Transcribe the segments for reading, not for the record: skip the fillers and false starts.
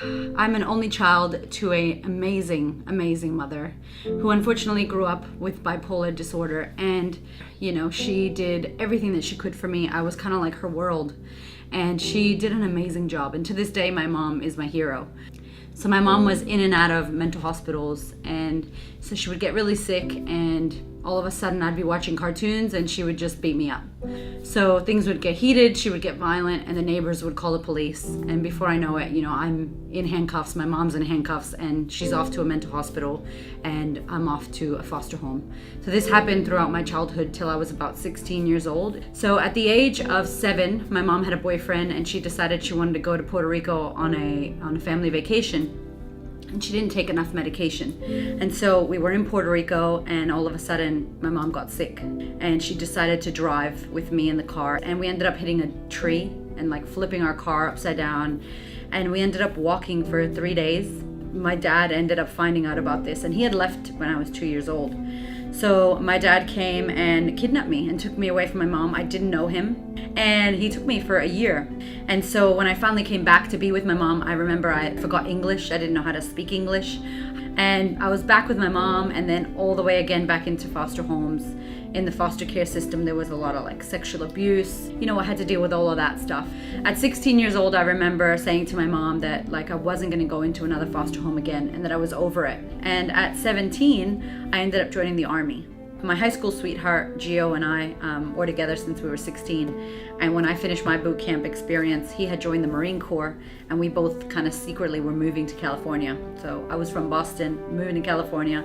I'm an only child to an amazing mother who unfortunately grew up with bipolar disorder, and she did everything that she could for me. I was kind of like her world, and she did an amazing job, and to this day my mom is my hero. So my mom was in and out of mental hospitals, and so she would get really sick, and all of a sudden I'd be watching cartoons and she would just beat me up. So things would get heated, she would get violent, and the neighbors would call the police. And before I know it, I'm in handcuffs, my mom's in handcuffs, and she's off to a mental hospital, and I'm off to a foster home. So this happened throughout my childhood till I was about 16 years old. So at the age of 7, my mom had a boyfriend, and she decided she wanted to go to Puerto Rico on a family vacation. And she didn't take enough medication. And so we were in Puerto Rico, and all of a sudden my mom got sick, and she decided to drive with me in the car, and we ended up hitting a tree and flipping our car upside down, and we ended up walking for 3 days. My dad ended up finding out about this, and he had left when I was 2 years old. So my dad came and kidnapped me and took me away from my mom. I didn't know him, and he took me for a year. And so when I finally came back to be with my mom, I remember I forgot English. I didn't know how to speak English. And I was back with my mom, and then all the way again back into foster homes. In the foster care system, there was a lot of sexual abuse. I had to deal with all of that stuff. At 16 years old, I remember saying to my mom that I wasn't going to go into another foster home again, and that I was over it. And at 17, I ended up joining the Army. My high school sweetheart, Gio, and I were together since we were 16. And when I finished my boot camp experience, he had joined the Marine Corps, and we both kind of secretly were moving to California. So I was from Boston, moving to California.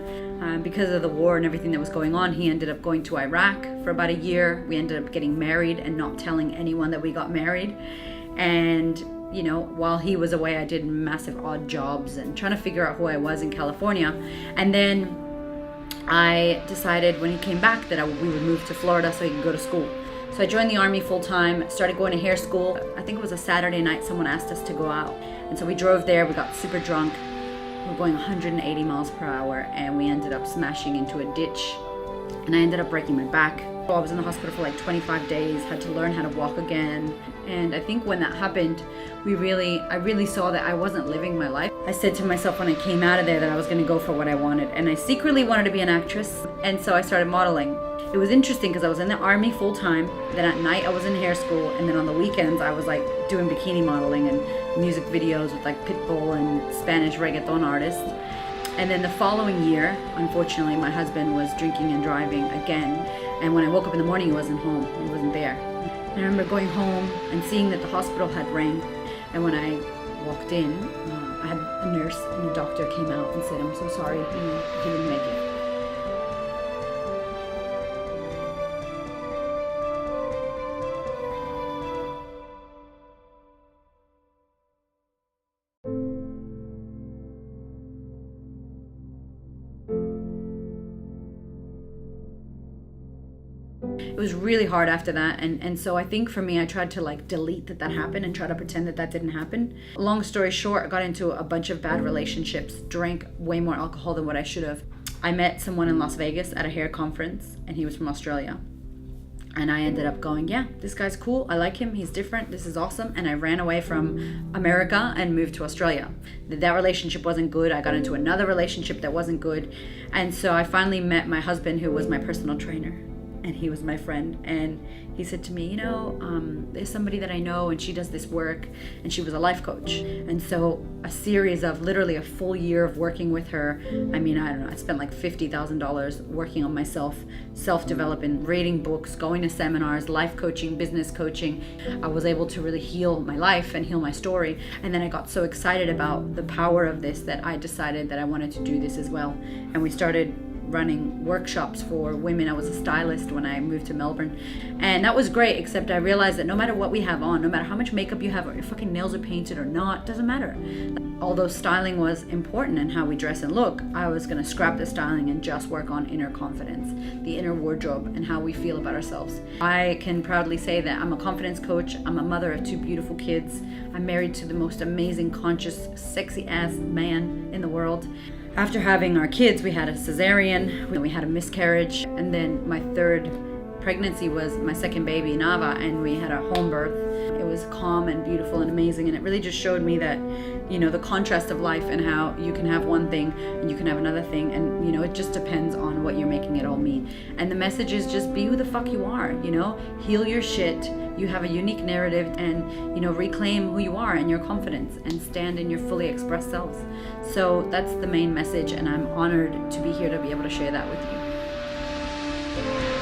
Because of the war and everything that was going on, he ended up going to Iraq for about a year. We ended up getting married and not telling anyone that we got married. And while he was away, I did massive odd jobs and trying to figure out who I was in California. And then I decided when he came back that we would move to Florida so he could go to school. So I joined the Army full time, started going to hair school. I think it was a Saturday night, someone asked us to go out. And so we drove there, we got super drunk. We were going 180 miles per hour, and we ended up smashing into a ditch, and I ended up breaking my back. I was in the hospital for 25 days, had to learn how to walk again. And I think when that happened, I really saw that I wasn't living my life. I said to myself when I came out of there that I was going to go for what I wanted, and I secretly wanted to be an actress, and so I started modeling. It was interesting because I was in the Army full time, then at night I was in hair school, and then on the weekends I was doing bikini modeling and music videos with Pitbull and Spanish reggaeton artists. And then the following year, unfortunately, my husband was drinking and driving again, and when I woke up in the morning, he wasn't home, he wasn't there. And I remember going home and seeing that the hospital had rang, and when I walked in, I had a nurse and a doctor came out and said, "I'm so sorry, he didn't make it." It was really hard after that, and so I think for me, I tried to delete that happened and try to pretend that didn't happen. Long story short, I got into a bunch of bad relationships, drank way more alcohol than what I should have. I met someone in Las Vegas at a hair conference, and he was from Australia. And I ended up going, yeah, this guy's cool, I like him, he's different, this is awesome. And I ran away from America and moved to Australia. That relationship wasn't good. I got into another relationship that wasn't good. And so I finally met my husband, who was my personal trainer. And he was my friend, and he said to me, there's somebody that I know, and she does this work, and she was a life coach. And so a series of literally a full year of working with her, I don't know, I spent $50,000 working on myself, self-developing, reading books, going to seminars, life coaching, business coaching. I was able to really heal my life and heal my story. And then I got so excited about the power of this that I decided that I wanted to do this as well. And we started running workshops for women. I was a stylist when I moved to Melbourne, and that was great, except I realized that no matter what we have on, no matter how much makeup you have, or your fucking nails are painted or not, doesn't matter. Although styling was important and how we dress and look, I was going to scrap the styling and just work on inner confidence, the inner wardrobe, and how we feel about ourselves. I can proudly say that I'm a confidence coach. I'm a mother of 2 beautiful kids. I'm married to the most amazing, conscious, sexy ass man in the world. After having our kids, we had a cesarean, we had a miscarriage, and then my third pregnancy was my second baby, Nava, and we had a home birth. It was calm and beautiful and amazing, and it really just showed me that, you know, the contrast of life and how you can have one thing and you can have another thing, and, you know, it just depends on what you're making it all mean. And the message is just be who the fuck you are, you know, heal your shit. You have a unique narrative, and, you know, reclaim who you are and your confidence and stand in your fully expressed selves. So that's the main message, and I'm honored to be here to be able to share that with you.